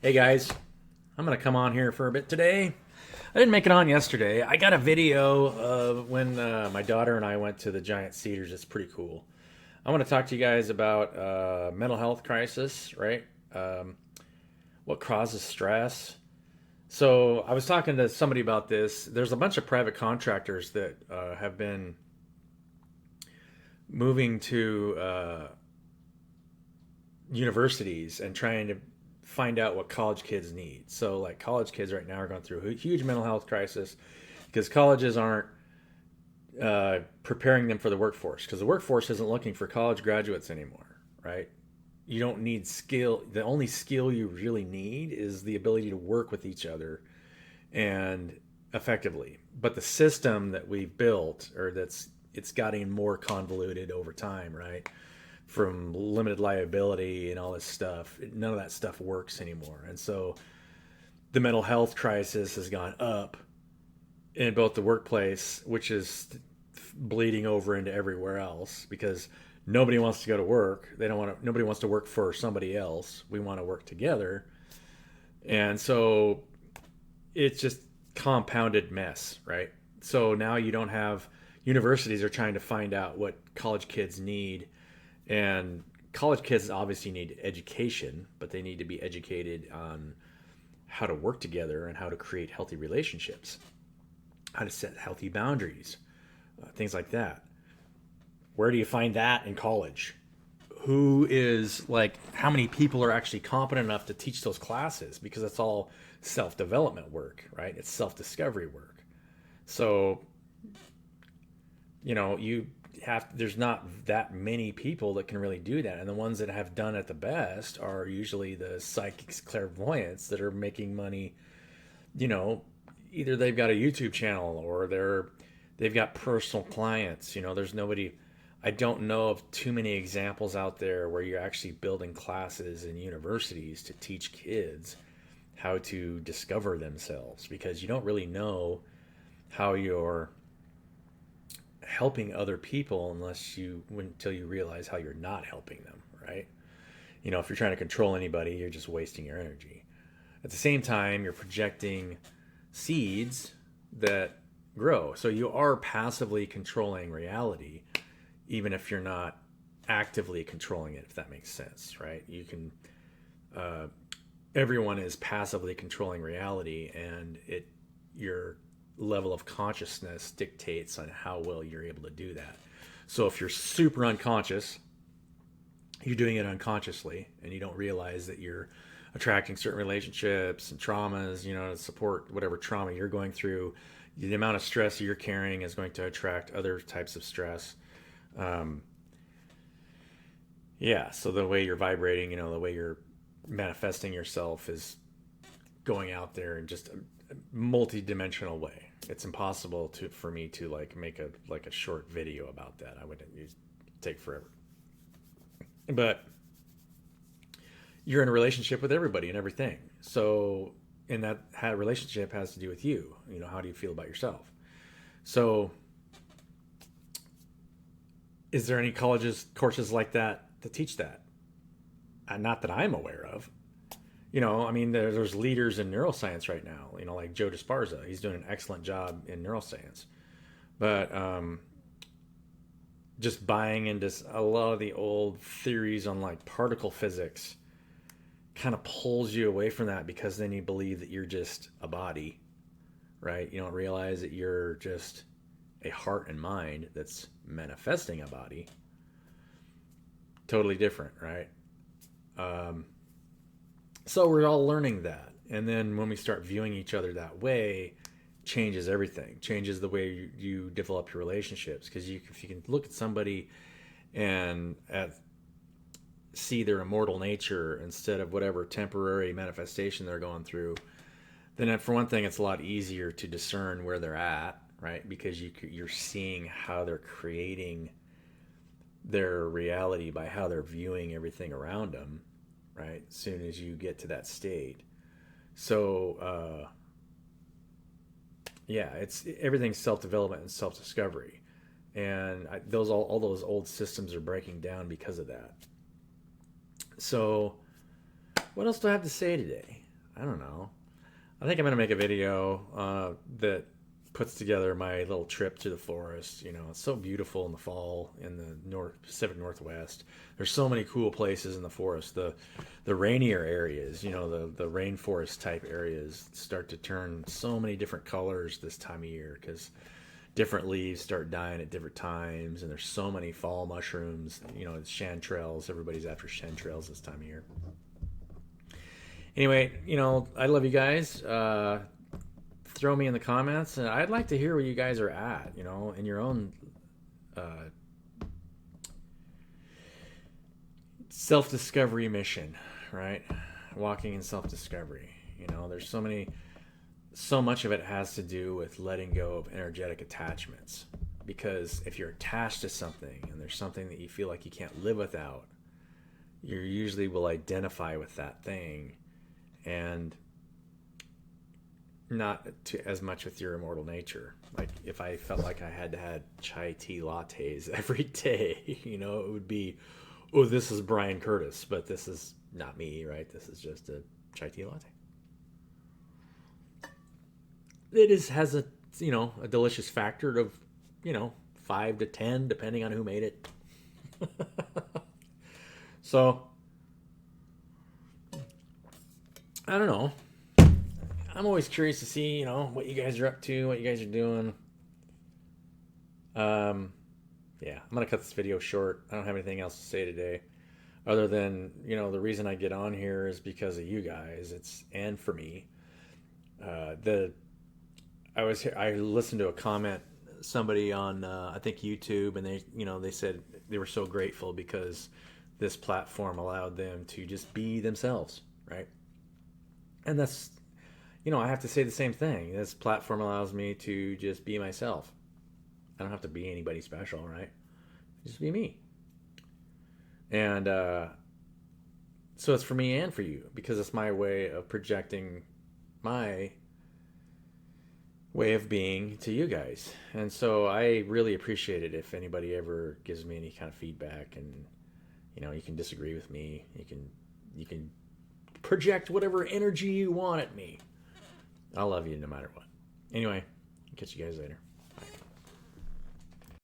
Hey guys, I'm gonna come on here for a bit today. I didn't make it on yesterday. I got a video of when my daughter and I went to the Giant Cedars. It's pretty cool. I want to talk to you guys about mental health crisis, right? Um, what causes stress? So I was talking to somebody about this. There's a bunch of private contractors that have been moving to universities and trying to find out what college kids need. So, like, college kids right now are going through a huge mental health crisis because colleges aren't preparing them for the workforce because the workforce isn't looking for college graduates anymore, right? You don't need skill. The only skill you really need is the ability to work with each other and effectively. But the system that we've built, or it's gotten more convoluted over time, right? From limited liability and all this stuff, none of that stuff works anymore. And so the mental health crisis has gone up in both the workplace, which is bleeding over into everywhere else because nobody wants to go to work. They don't want to, nobody wants to work for somebody else. We want to work together. And so it's just compounded mess, right? So now you don't have universities are trying to find out what college kids need, and college kids obviously need education, but they need to be educated on how to work together and how to create healthy relationships, how to set healthy boundaries, things like that. Where do you find that in college? Who is like, how many people are actually competent enough to teach those classes? Because it's all self development work, right? It's self discovery work. So, you there's not that many people that can really do that. And the ones that have done it the best are usually the psychics, clairvoyants that are making money, you know, either they've got a YouTube channel or they've got personal clients. There's nobody. I don't know of too many examples out there where you're actually building classes in universities to teach kids how to discover themselves, because you don't really know how you're helping other people until you realize how you're not helping them, right? If you're trying to control anybody, you're just wasting your energy. At the same time, you're projecting seeds that grow. So you are passively controlling reality, even if you're not actively controlling it, if that makes sense, right? Uh, everyone is passively controlling reality, and your level of consciousness dictates on how well you're able to do that. So if you're super unconscious, you're doing it unconsciously, and you don't realize that you're attracting certain relationships and traumas, to support whatever trauma you're going through. The amount of stress you're carrying is going to attract other types of stress. Um, yeah, so the way you're vibrating, the way you're manifesting yourself is going out there in just a multi-dimensional way. It's impossible for me to make a short video about that. I would take forever. But you're in a relationship with everybody and everything. So, and that relationship has to do with you. How do you feel about yourself? So, is there any courses like that teach that? Not that I'm aware of. There's leaders in neuroscience right now, like Joe Disparza. He's doing an excellent job in neuroscience. But just buying into a lot of the old theories on like particle physics kind of pulls you away from that, because then you believe that you're just a body, right? You don't realize that you're just a heart and mind that's manifesting a body. Totally different, right? So we're all learning that. And then when we start viewing each other that way, changes everything, changes the way you develop your relationships. Because if you can look at somebody and see their immortal nature instead of whatever temporary manifestation they're going through, then for one thing, it's a lot easier to discern where they're at, right? Because you're seeing how they're creating their reality by how they're viewing everything around them, right? As soon as you get to that state. So, yeah, it's everything's self-development and self-discovery. And all those old systems are breaking down because of that. So, what else do I have to say today? I don't know. I think I'm gonna make a video that puts together my little trip to the forest. You know, it's so beautiful in the fall in the Pacific Northwest. There's so many cool places in the forest. The rainier areas, you know, the rainforest type areas start to turn so many different colors this time of year because different leaves start dying at different times, and there's so many fall mushrooms. You know, it's chanterelles. Everybody's after chanterelles this time of year. Anyway, you know, I love you guys. Throw me in the comments, and I'd like to hear where you guys are at, you know, in your own uh, self-discovery mission, right? Walking in self-discovery. You know, there's so much of it has to do with letting go of energetic attachments. Because if you're attached to something and there's something that you feel like you can't live without, you usually will identify with that thing and not to as much with your immortal nature. Like if I felt like I had to have chai tea lattes every day, you know, it would be, oh, this is Brian Curtis, but this is not me, right? This is just a chai tea latte. It has a, you know, a delicious factor of, you know, 5 to 10 depending on who made it. So I don't know. I'm always curious to see, you know, what you guys are up to, what you guys are doing. Yeah, I'm gonna cut this video short. I don't have anything else to say today, other than, you know, the reason I get on here is because of you guys. And for me. The I listened to a comment somebody on I think YouTube, and they said they were so grateful because this platform allowed them to just be themselves, right? And that's, I have to say the same thing. This platform allows me to just be myself. I don't have to be anybody special, right? Just be me. And so it's for me and for you, because it's my way of projecting my way of being to you guys. And so I really appreciate it if anybody ever gives me any kind of feedback. And you can disagree with me, you can project whatever energy you want at me. I'll love you no matter what. Anyway, catch you guys later.